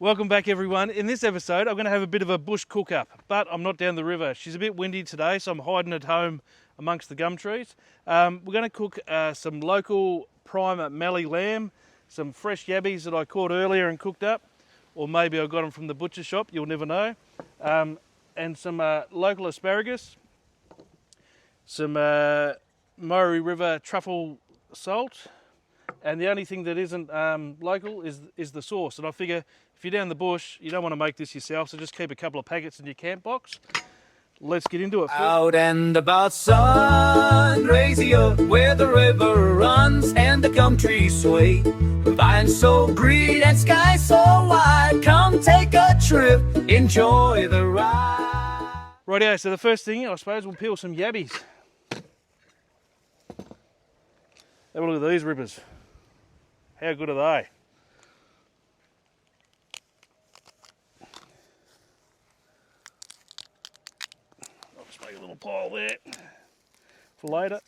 Welcome back everyone. In this episode I'm going to have a bit of a bush cook up, but I'm not down the river. She's a bit windy today, so I'm hiding at home amongst the gum trees. We're going to cook some local prime Mallee lamb, some fresh yabbies that I caught earlier and cooked up, or maybe I got them from the butcher shop, you'll never know, and some local asparagus, some Murray River truffle salt, and the only thing that isn't local is the sauce. And I figure if you're down the bush, you don't want to make this yourself, so just keep a couple of packets in your camp box. Let's get into it. Out and about Sunraysia, where the river runs and the gum trees sway. Vines so green and sky so wide, come take a trip, enjoy the ride. Rightio, so the first thing, I suppose, we'll peel some yabbies. Have a look at these rippers. How good are they? I'll just make a little pile there for later.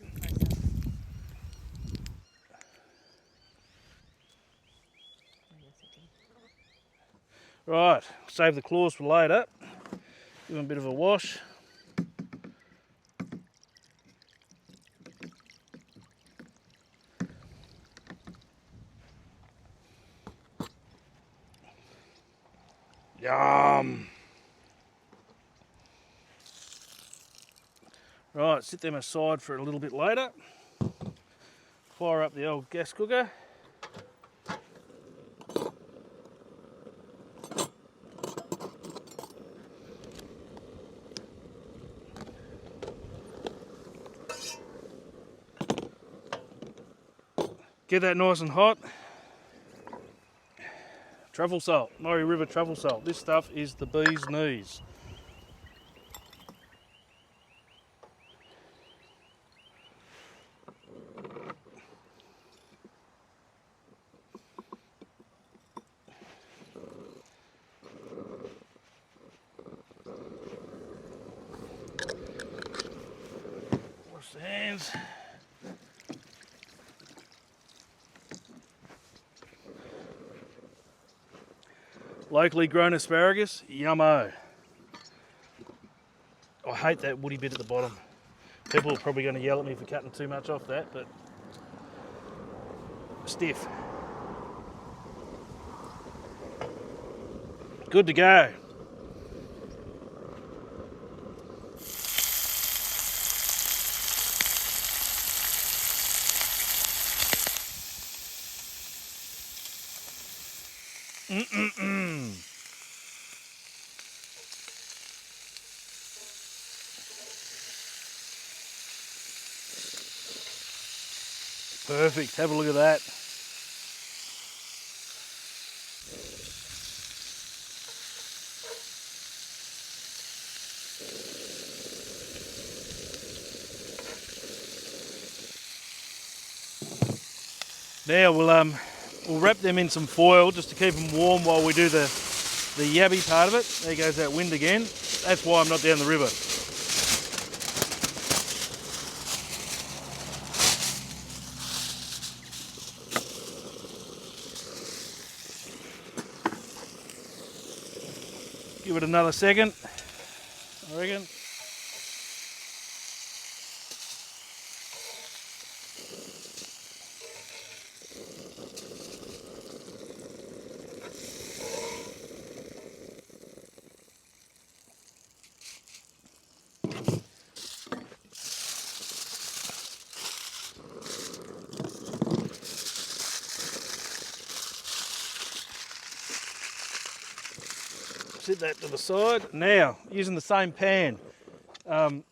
Right, save the claws for later. Give them a bit of a wash. Yum! Right, sit them aside for a little bit later. Fire up the old gas cooker. Get that nice and hot. Truffle salt, Murray River truffle salt. This stuff is the bee's knees. Wash the hands. Locally grown asparagus, yummo. I hate that woody bit at the bottom. People are probably going to yell at me for cutting too much off that, but stiff. Good to go. Perfect, have a look at that. Now we'll wrap them in some foil just to keep them warm while we do the yabby part of it. There goes that wind again. That's why I'm not down the river. Give it another second, I reckon. Sit that to the side. Now, using the same pan. I'm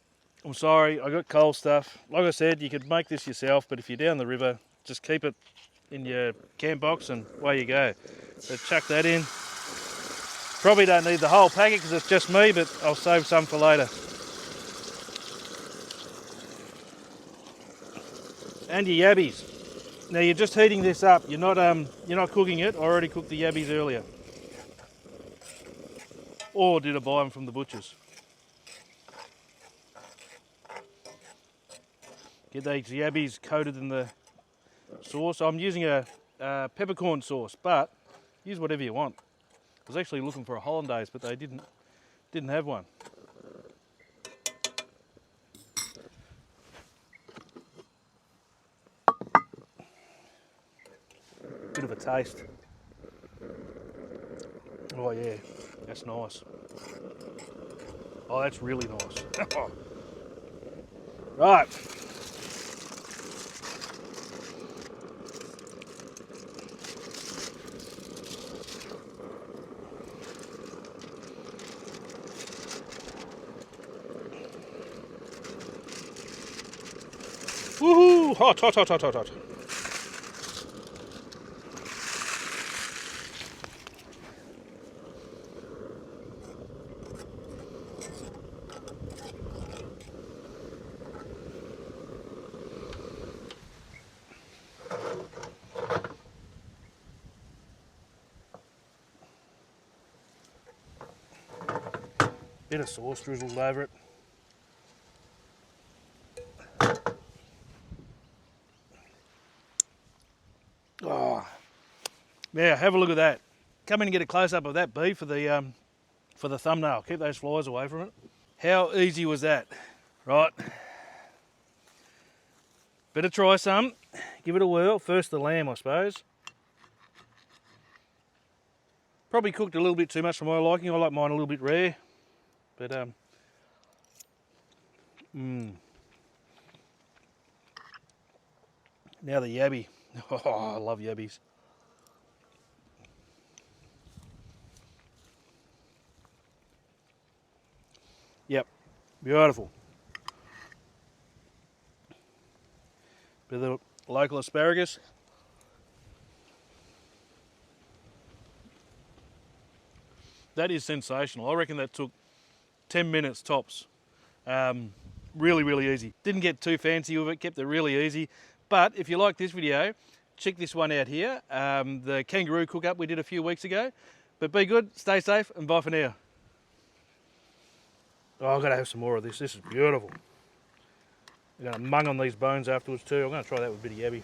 sorry, I got coal stuff. Like I said, you could make this yourself, but if you're down the river, just keep it in your camp box and away you go. So chuck that in. Probably don't need the whole packet because it's just me, but I'll save some for later. And your yabbies. Now you're just heating this up. You're not cooking it. I already cooked the yabbies earlier. Or did I buy them from the butchers? Get these yabbies coated in the sauce. I'm using a peppercorn sauce, but use whatever you want. was actually looking for a hollandaise, but they didn't have one. Bit of a taste. Oh yeah, that's nice. Oh, that's really nice. Right. Woohoo! Hot, hot, hot, hot, hot, hot. Bit of sauce drizzled over it. Oh, yeah, have a look at that. Come in and get a close-up of that beef for the thumbnail. Keep those flies away from it. How easy was that? Right. Better try some. Give it a whirl. First the lamb, I suppose. Probably cooked a little bit too much for my liking. I like mine a little bit rare. But, Now the yabby. Oh, I love yabbies. Yep, beautiful. Bit of the local asparagus. That is sensational. I reckon that took 10 minutes tops. Really, really easy. Didn't get too fancy with it, kept it really easy. But if you like this video, check this one out here. The kangaroo cook-up we did a few weeks ago. But be good, stay safe, and bye for now. Oh, I've got to have some more of this. This is beautiful. I'm going to mung on these bones afterwards too. I'm going to try that with a bit of yabby.